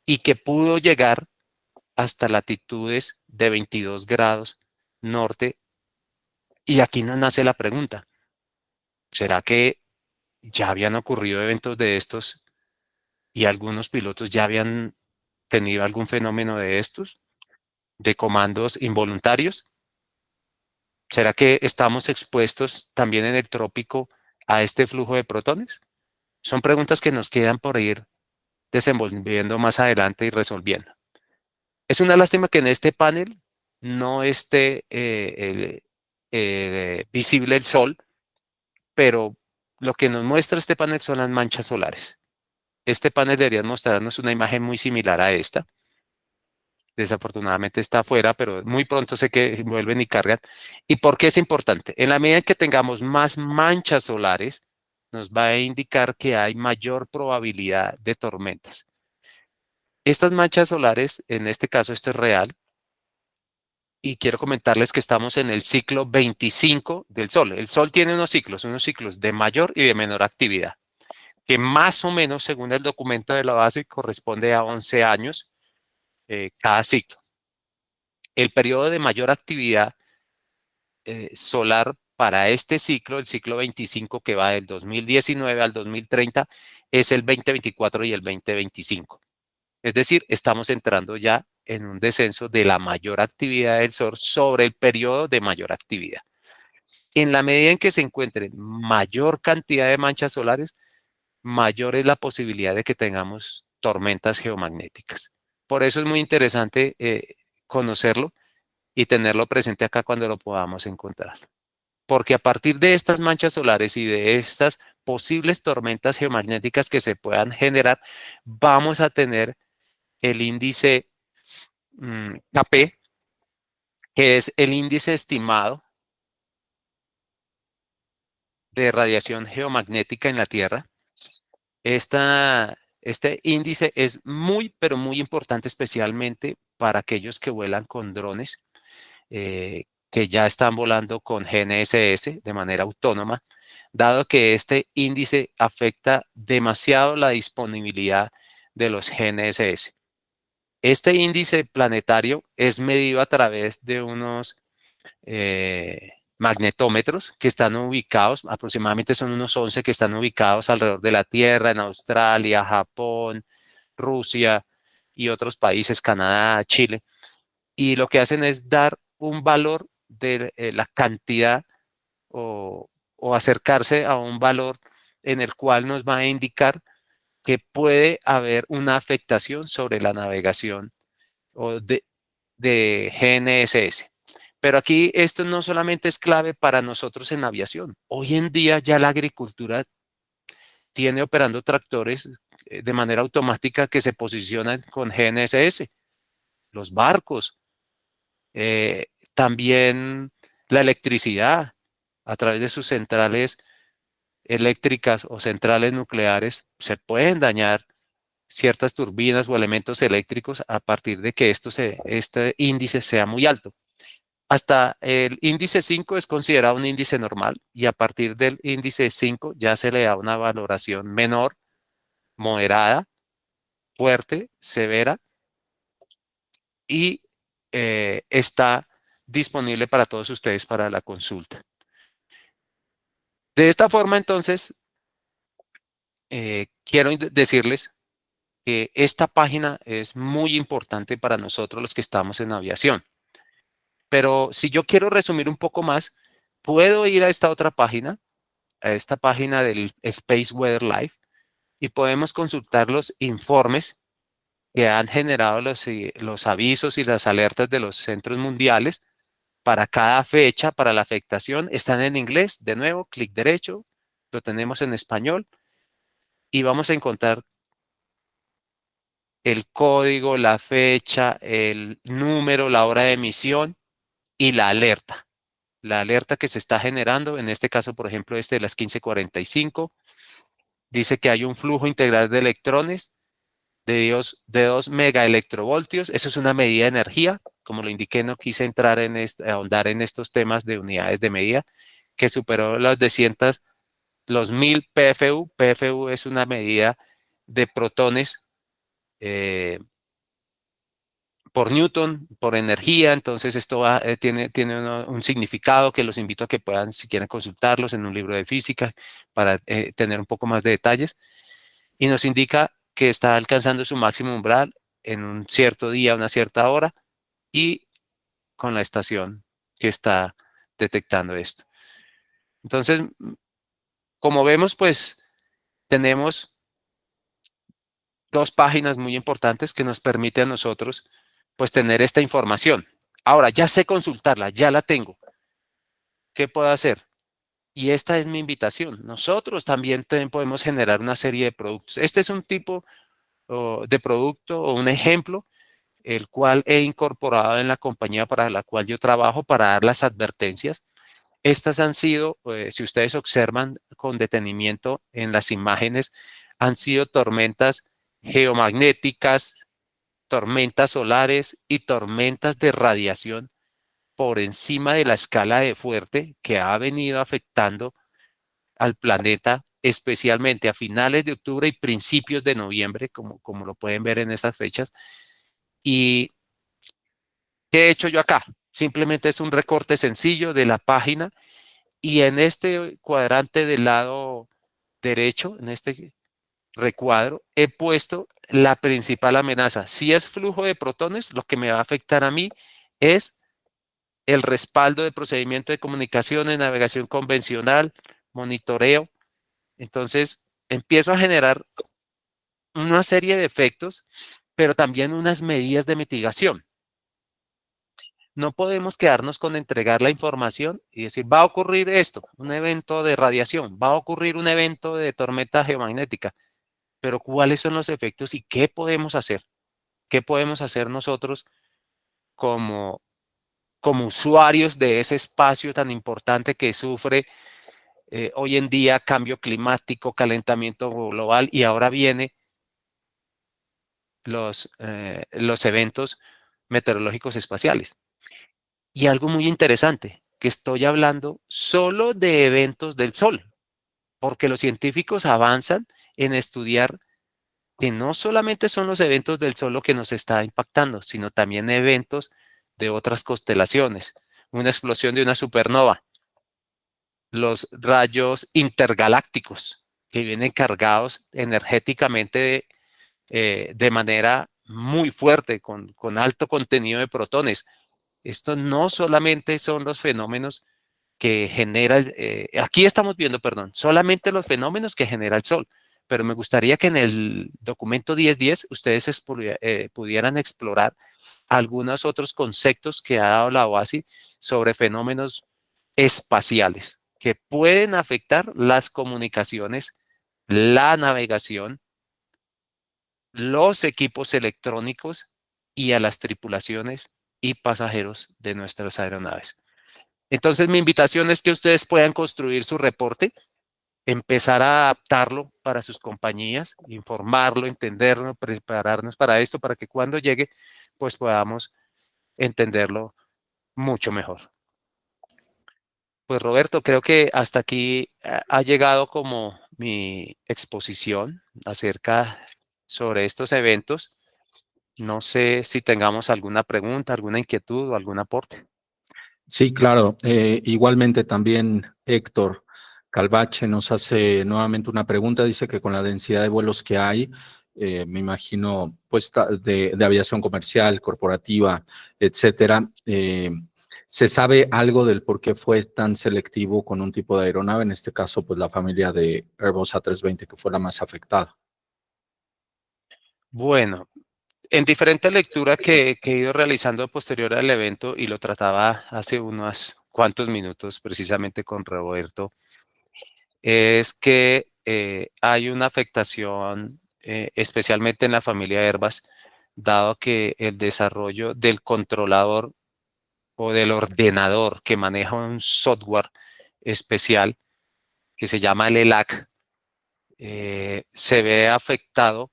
y que pudo llegar hasta latitudes de 22 grados norte. Y aquí nos nace la pregunta, ¿será que ya habían ocurrido eventos de estos y algunos pilotos ya habían tenido algún fenómeno de estos, de comandos involuntarios? ¿Será que estamos expuestos también en el trópico a este flujo de protones? Son preguntas que nos quedan por ir desenvolviendo más adelante y resolviendo. Es una lástima que en este panel no esté visible el sol, pero lo que nos muestra este panel son las manchas solares. Este panel debería mostrarnos una imagen muy similar a esta. Desafortunadamente está afuera, pero muy pronto sé que vuelven y cargan. ¿Y por qué es importante? En la medida en que tengamos más manchas solares, nos va a indicar que hay mayor probabilidad de tormentas. Estas manchas solares, en este caso esto es real, y quiero comentarles que estamos en el ciclo 25 del Sol. El Sol tiene unos ciclos de mayor y de menor actividad, que más o menos, según el documento de la base, corresponde a 11 años cada ciclo. El periodo de mayor actividad solar para este ciclo, el ciclo 25 que va del 2019 al 2030, es el 2024 y el 2025. Es decir, estamos entrando ya en un descenso de la mayor actividad del Sol sobre el periodo de mayor actividad. En la medida en que se encuentren mayor cantidad de manchas solares, mayor es la posibilidad de que tengamos tormentas geomagnéticas. Por eso es muy interesante conocerlo y tenerlo presente acá cuando lo podamos encontrar. Porque a partir de estas manchas solares y de estas posibles tormentas geomagnéticas que se puedan generar, vamos a tener el índice KP, que es el índice estimado de radiación geomagnética en la Tierra. Este índice es muy, pero muy importante, especialmente para aquellos que vuelan con drones, que ya están volando con GNSS de manera autónoma, dado que este índice afecta demasiado la disponibilidad de los GNSS. Este índice planetario es medido a través de unos magnetómetros que están ubicados, aproximadamente son unos 11 que están ubicados alrededor de la Tierra, en Australia, Japón, Rusia y otros países, Canadá, Chile. Y lo que hacen es dar un valor de la cantidad o acercarse a un valor en el cual nos va a indicar que puede haber una afectación sobre la navegación o de GNSS. Pero aquí esto no solamente es clave para nosotros en la aviación. Hoy en día ya la agricultura tiene operando tractores de manera automática que se posicionan con GNSS. Los barcos, también la electricidad a través de sus centrales eléctricas o centrales nucleares se pueden dañar ciertas turbinas o elementos eléctricos a partir de que este índice sea muy alto. Hasta el índice 5 es considerado un índice normal y a partir del índice 5 ya se le da una valoración menor, moderada, fuerte, severa y está disponible para todos ustedes para la consulta. De esta forma, entonces, quiero decirles que esta página es muy importante para nosotros los que estamos en aviación. Pero si yo quiero resumir un poco más, puedo ir a esta otra página, a esta página del Space Weather Live, y podemos consultar los informes que han generado los avisos y las alertas de los centros mundiales para cada fecha, para la afectación. Están en inglés, de nuevo, clic derecho, lo tenemos en español y vamos a encontrar el código, la fecha, el número, la hora de emisión y la alerta. La alerta que se está generando, en este caso, por ejemplo, de las 15:45, dice que hay un flujo integral de electrones de 2 megaelectrovoltios. Eso es una medida de energía. Como lo indiqué, no quise entrar ahondar en estos temas de unidades de medida, que superó los 1000 PFU. PFU es una medida de protones por Newton, por energía. Entonces esto tiene un significado que los invito a que puedan, si quieren consultarlos en un libro de física para tener un poco más de detalles. Y nos indica que está alcanzando su máximo umbral en un cierto día, una cierta hora, y con la estación que está detectando esto. Entonces, como vemos, pues tenemos dos páginas muy importantes que nos permiten a nosotros pues tener esta información. Ahora, ya sé consultarla, ya la tengo. ¿qué puedo hacer? Y esta es mi invitación. Nosotros también podemos generar una serie de productos. Este es un tipo de producto o un ejemplo, el cual he incorporado en la compañía para la cual yo trabajo para dar las advertencias. Estas han sido, si ustedes observan con detenimiento en las imágenes, han sido tormentas geomagnéticas, tormentas solares y tormentas de radiación por encima de la escala de fuerte que ha venido afectando al planeta, especialmente a finales de octubre y principios de noviembre, como lo pueden ver en estas fechas. ¿Y qué he hecho yo acá? Simplemente es un recorte sencillo de la página y en este cuadrante del lado derecho, en este recuadro, he puesto la principal amenaza. Si es flujo de protones, lo que me va a afectar a mí es el respaldo de procedimiento de comunicación en navegación convencional, monitoreo. Entonces, empiezo a generar una serie de efectos, pero también unas medidas de mitigación. No podemos quedarnos con entregar la información y decir, va a ocurrir esto, un evento de radiación, va a ocurrir un evento de tormenta geomagnética, pero ¿cuáles son los efectos y qué podemos hacer? ¿Qué podemos hacer nosotros como, como usuarios de ese espacio tan importante que sufre hoy en día cambio climático, calentamiento global y ahora viene los eventos meteorológicos espaciales? Y algo muy interesante, que estoy hablando solo de eventos del Sol, porque los científicos avanzan en estudiar que no solamente son los eventos del Sol lo que nos está impactando, sino también eventos de otras constelaciones, una explosión de una supernova, los rayos intergalácticos que vienen cargados energéticamente de manera muy fuerte, con alto contenido de protones. Esto no solamente son los fenómenos que genera, aquí estamos viendo, perdón, solamente los fenómenos que genera el Sol, pero me gustaría que en el documento 1010 ustedes pudieran explorar algunos otros conceptos que ha dado la OASI sobre fenómenos espaciales que pueden afectar las comunicaciones, la navegación, los equipos electrónicos y a las tripulaciones y pasajeros de nuestras aeronaves. Entonces, mi invitación es que ustedes puedan construir su reporte, empezar a adaptarlo para sus compañías, informarlo, entenderlo, prepararnos para esto, para que cuando llegue, pues podamos entenderlo mucho mejor. Pues Roberto, creo que hasta aquí ha llegado como mi exposición acerca sobre estos eventos. No sé si tengamos alguna pregunta, alguna inquietud o algún aporte. Sí, claro. Igualmente también Héctor Calvache nos hace nuevamente una pregunta. Dice que con la densidad de vuelos que hay, me imagino, pues de aviación comercial, corporativa, etcétera, ¿se sabe algo del por qué fue tan selectivo con un tipo de aeronave? En este caso, pues la familia de Airbus A320, que fue la más afectada. Bueno, en diferentes lecturas que he ido realizando posterior al evento y lo trataba hace unos cuantos minutos precisamente con Roberto, es que hay una afectación especialmente en la familia Airbus, dado que el desarrollo del controlador o del ordenador que maneja un software especial que se llama el ELAC, se ve afectado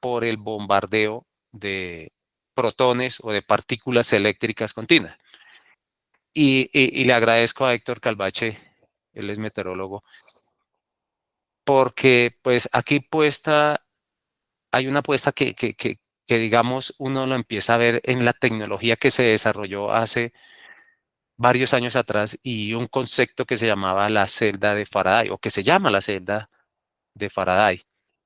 por el bombardeo de protones o de partículas eléctricas continuas. Y le agradezco a Héctor Calvache, él es meteorólogo, porque pues aquí hay una puesta que digamos uno lo empieza a ver en la tecnología que se desarrolló hace varios años atrás y un concepto que se llamaba la celda de Faraday o que se llama la celda de Faraday,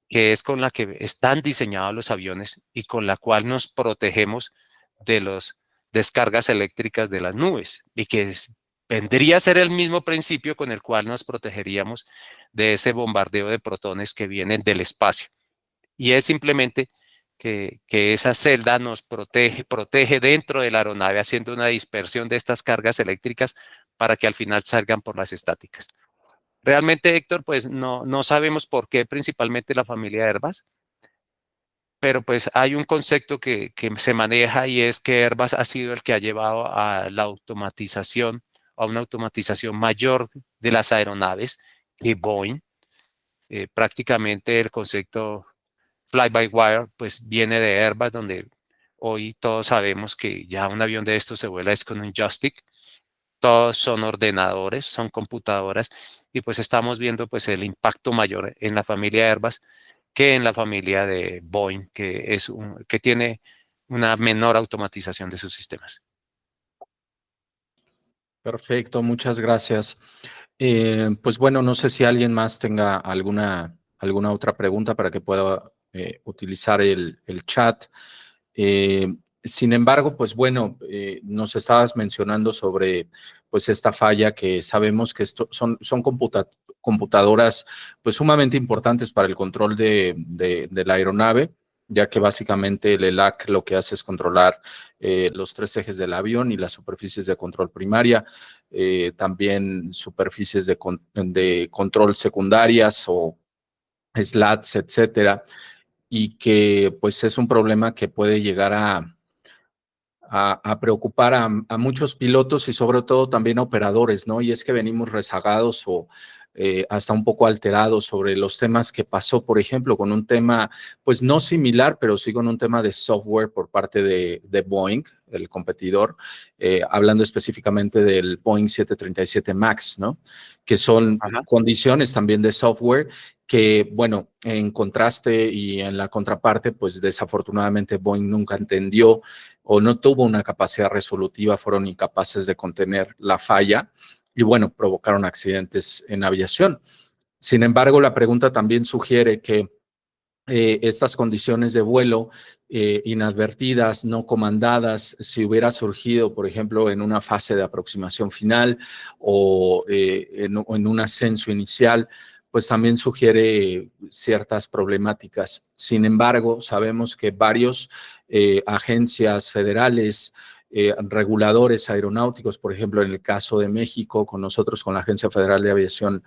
que es con la que están diseñados los aviones y con la cual nos protegemos de las descargas eléctricas de las nubes y que vendría a ser el mismo principio con el cual nos protegeríamos de ese bombardeo de protones que vienen del espacio. Y es simplemente que esa celda nos protege dentro de la aeronave haciendo una dispersión de estas cargas eléctricas para que al final salgan por las estáticas. Realmente, Héctor, pues no sabemos por qué principalmente la familia de Airbus, pero pues hay un concepto que se maneja y es que Airbus ha sido el que ha llevado a la automatización, a una automatización mayor de las aeronaves que Boeing. Prácticamente el concepto fly-by-wire pues viene de Airbus, donde hoy todos sabemos que ya un avión de estos se vuela es con un joystick. Todos son ordenadores, son computadoras y pues estamos viendo pues el impacto mayor en la familia Airbus que en la familia de Boeing, que tiene una menor automatización de sus sistemas. Perfecto, muchas gracias. Pues bueno, no sé si alguien más tenga alguna otra pregunta para que pueda utilizar el chat. Eh, Sin embargo, pues bueno, nos estabas mencionando sobre pues esta falla que sabemos que son computadoras pues sumamente importantes para el control de la aeronave, ya que básicamente el ELAC lo que hace es controlar los tres ejes del avión y las superficies de control primaria, también superficies de control secundarias o slats, etcétera, y que pues es un problema que puede llegar a preocupar a muchos pilotos y sobre todo también a operadores, ¿no? Y es que venimos rezagados o hasta un poco alterados sobre los temas que pasó, por ejemplo, con un tema, pues no similar, pero sí con un tema de software por parte de Boeing, el competidor, hablando específicamente del Boeing 737 MAX, ¿no? Que son Ajá. condiciones también de software que, bueno, en contraste y en la contraparte, pues desafortunadamente Boeing nunca entendió o no tuvo una capacidad resolutiva, fueron incapaces de contener la falla y bueno, provocaron accidentes en aviación. Sin embargo, la pregunta también sugiere que estas condiciones de vuelo inadvertidas, no comandadas, si hubiera surgido, por ejemplo, en una fase de aproximación final o en un ascenso inicial, pues también sugiere ciertas problemáticas. Sin embargo, sabemos que varios agencias federales, reguladores aeronáuticos, por ejemplo, en el caso de México, con nosotros, con la Agencia Federal de Aviación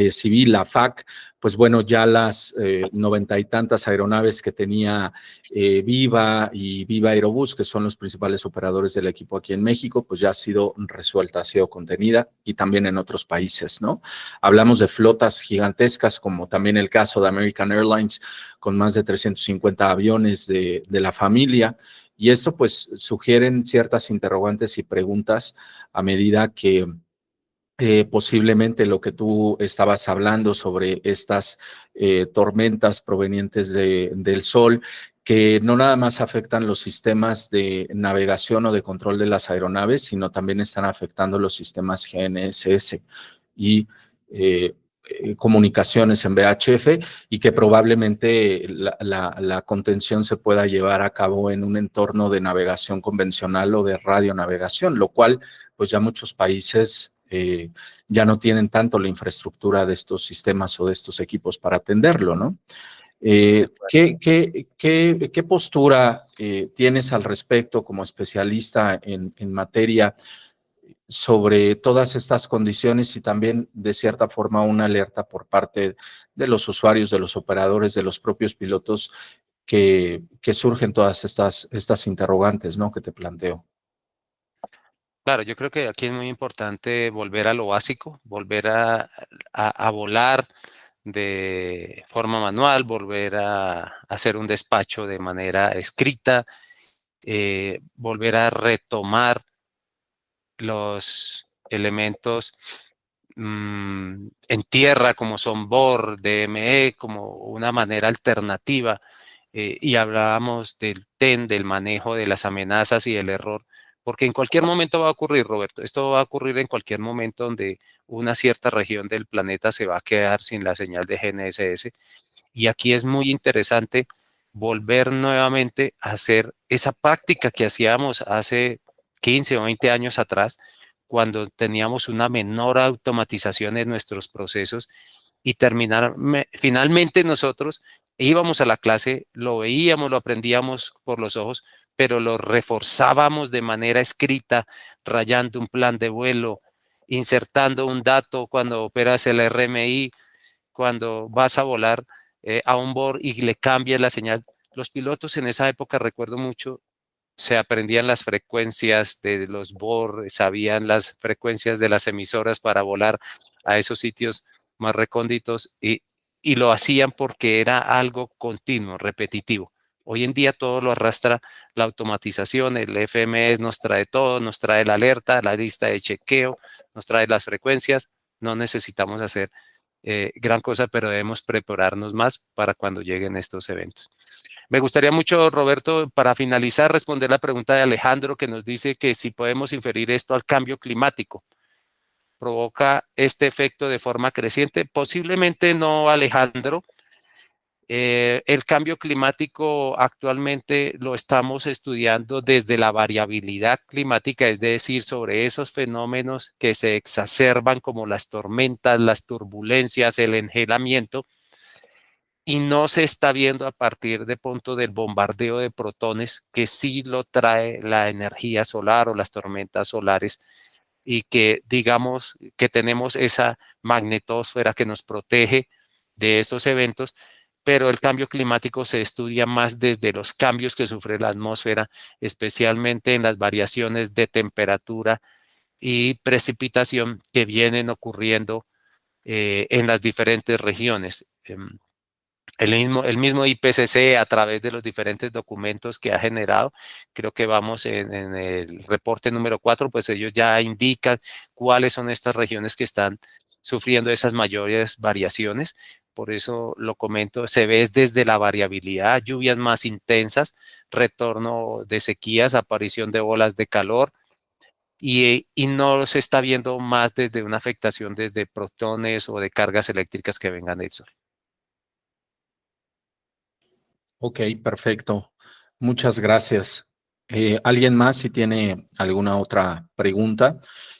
Civil, la FAC, pues bueno, ya las 90 y tantas aeronaves que tenía Viva y Viva Aerobús, que son los principales operadores del equipo aquí en México, pues ya ha sido resuelta, ha sido contenida y también en otros países, ¿no? Hablamos de flotas gigantescas, como también el caso de American Airlines, con más de 350 aviones de la familia. Y esto pues sugieren ciertas interrogantes y preguntas a medida que posiblemente lo que tú estabas hablando sobre estas tormentas provenientes del sol, que no nada más afectan los sistemas de navegación o de control de las aeronaves, sino también están afectando los sistemas GNSS y comunicaciones en VHF y que probablemente la contención se pueda llevar a cabo en un entorno de navegación convencional o de radionavegación, lo cual pues ya muchos países ya no tienen tanto la infraestructura de estos sistemas o de estos equipos para atenderlo, ¿no? ¿Qué postura tienes al respecto como especialista en materia sobre todas estas condiciones y también de cierta forma una alerta por parte de los usuarios, de los operadores, de los propios pilotos que surgen todas estas interrogantes, ¿no? Que te planteo? Claro, yo creo que aquí es muy importante volver a lo básico, volver a volar de forma manual, volver a hacer un despacho de manera escrita, volver a retomar los elementos en tierra como son BOR, DME, como una manera alternativa. Y hablábamos del TEN, del manejo de las amenazas y del error, porque en cualquier momento va a ocurrir, Roberto. Esto va a ocurrir en cualquier momento donde una cierta región del planeta se va a quedar sin la señal de GNSS. Y aquí es muy interesante volver nuevamente a hacer esa práctica que hacíamos hace 15 o 20 años atrás, cuando teníamos una menor automatización en nuestros procesos y finalmente nosotros íbamos a la clase, lo veíamos, lo aprendíamos por los ojos, pero lo reforzábamos de manera escrita, rayando un plan de vuelo, insertando un dato cuando operas el RMI, cuando vas a volar a un board y le cambias la señal. Los pilotos en esa época, recuerdo mucho, se aprendían las frecuencias de los BOR, sabían las frecuencias de las emisoras para volar a esos sitios más recónditos y lo hacían porque era algo continuo, repetitivo. Hoy en día todo lo arrastra la automatización, el FMS nos trae todo, nos trae la alerta, la lista de chequeo, nos trae las frecuencias, no necesitamos hacer gran cosa, pero debemos prepararnos más para cuando lleguen estos eventos. Me gustaría mucho, Roberto, para finalizar, responder la pregunta de Alejandro que nos dice que si podemos inferir esto al cambio climático. ¿Provoca este efecto de forma creciente? Posiblemente no, Alejandro. El cambio climático actualmente lo estamos estudiando desde la variabilidad climática, es decir, sobre esos fenómenos que se exacerban como las tormentas, las turbulencias, el engelamiento, y no se está viendo a partir de punto del bombardeo de protones que sí lo trae la energía solar o las tormentas solares y que digamos que tenemos esa magnetosfera que nos protege de estos eventos, pero el cambio climático se estudia más desde los cambios que sufre la atmósfera, especialmente en las variaciones de temperatura y precipitación que vienen ocurriendo en las diferentes regiones. El mismo IPCC, a través de los diferentes documentos que ha generado, creo que vamos en el reporte número 4, pues ellos ya indican cuáles son estas regiones que están sufriendo esas mayores variaciones. Por eso lo comento, se ve desde la variabilidad, lluvias más intensas, retorno de sequías, aparición de olas de calor, y no se está viendo más desde una afectación desde protones o de cargas eléctricas que vengan de eso. Ok, perfecto. Muchas gracias. ¿Alguien más si tiene alguna otra pregunta?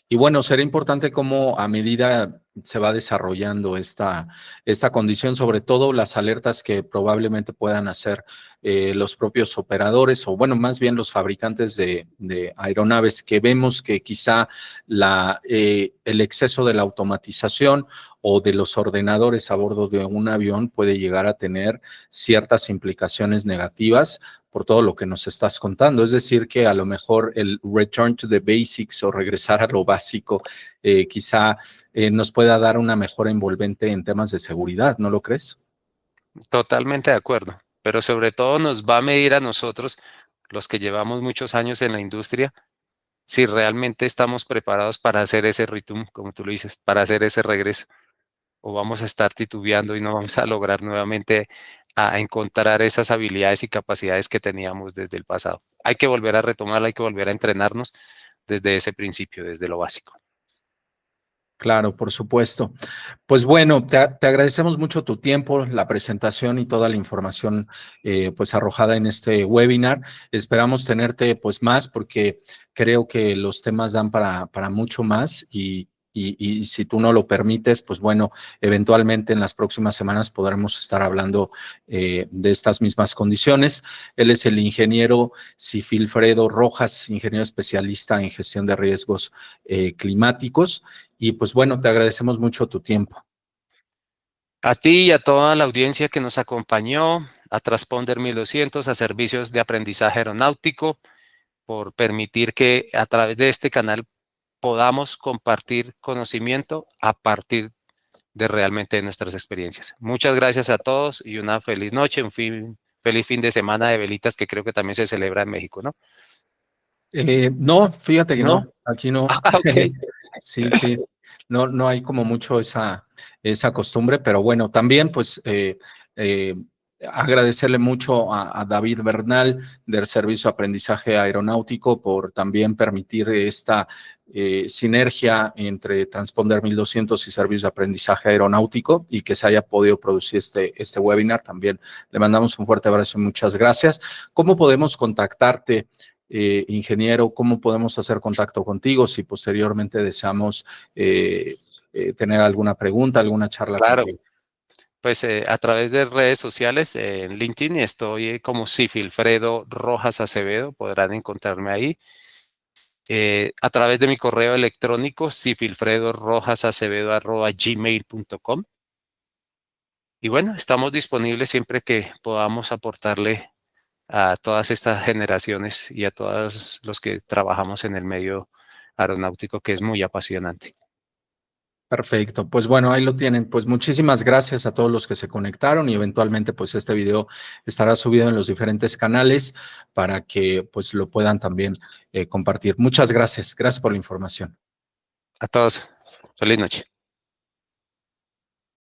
Y bueno, será importante cómo a medida se va desarrollando esta condición, sobre todo las alertas que probablemente puedan hacer los propios operadores o bueno, más bien los fabricantes de aeronaves, que vemos que quizá el exceso de la automatización o de los ordenadores a bordo de un avión puede llegar a tener ciertas implicaciones negativas por todo lo que nos estás contando. Es decir, que a lo mejor el return to the basics o regresar a lo básico quizá nos pueda dar una mejora envolvente en temas de seguridad, ¿no lo crees? Totalmente de acuerdo, pero sobre todo nos va a medir a nosotros, los que llevamos muchos años en la industria, si realmente estamos preparados para hacer ese return, como tú lo dices, para hacer ese regreso, o vamos a estar titubeando y no vamos a lograr nuevamente a encontrar esas habilidades y capacidades que teníamos desde el pasado. Hay que volver a retomarla, hay que volver a entrenarnos desde ese principio, desde lo básico. Claro, por supuesto. Pues bueno, te agradecemos mucho tu tiempo, la presentación y toda la información pues arrojada en este webinar. Esperamos tenerte pues más porque creo que los temas dan para mucho más y si tú no lo permites, pues bueno, eventualmente en las próximas semanas podremos estar hablando de estas mismas condiciones. Él es el ingeniero Cifilfredo Rojas, ingeniero especialista en gestión de riesgos climáticos. Y pues bueno, te agradecemos mucho tu tiempo. A ti y a toda la audiencia que nos acompañó, a Transponder 1200, a Servicios de Aprendizaje Aeronáutico, por permitir que a través de este canal podamos compartir conocimiento a partir de realmente nuestras experiencias. Muchas gracias a todos y una feliz noche, feliz fin de semana de velitas que creo que también se celebra en México, ¿no? No, fíjate que ¿No? no, aquí no. Ah, ok. Sí, sí, no hay como mucho esa costumbre, pero bueno, también pues eh, agradecerle mucho a David Bernal del Servicio de Aprendizaje Aeronáutico por también permitir esta sinergia entre Transponder 1200 y Servicios de Aprendizaje Aeronáutico y que se haya podido producir este webinar. También le mandamos un fuerte abrazo y muchas gracias. ¿Cómo podemos contactarte? Ingeniero, ¿cómo podemos hacer contacto contigo si posteriormente deseamos tener alguna pregunta, alguna charla Claro. contigo? Pues a través de redes sociales, en LinkedIn estoy como Cifilfredo Rojas Acevedo, podrán encontrarme ahí. A través de mi correo electrónico, cifilfredorojasacevedo@gmail.com. Y bueno, estamos disponibles siempre que podamos aportarle a todas estas generaciones y a todos los que trabajamos en el medio aeronáutico, que es muy apasionante. Perfecto, pues bueno, ahí lo tienen. Pues muchísimas gracias a todos los que se conectaron y eventualmente pues este video estará subido en los diferentes canales para que pues lo puedan también compartir. Muchas gracias, gracias por la información. A todos, feliz noche.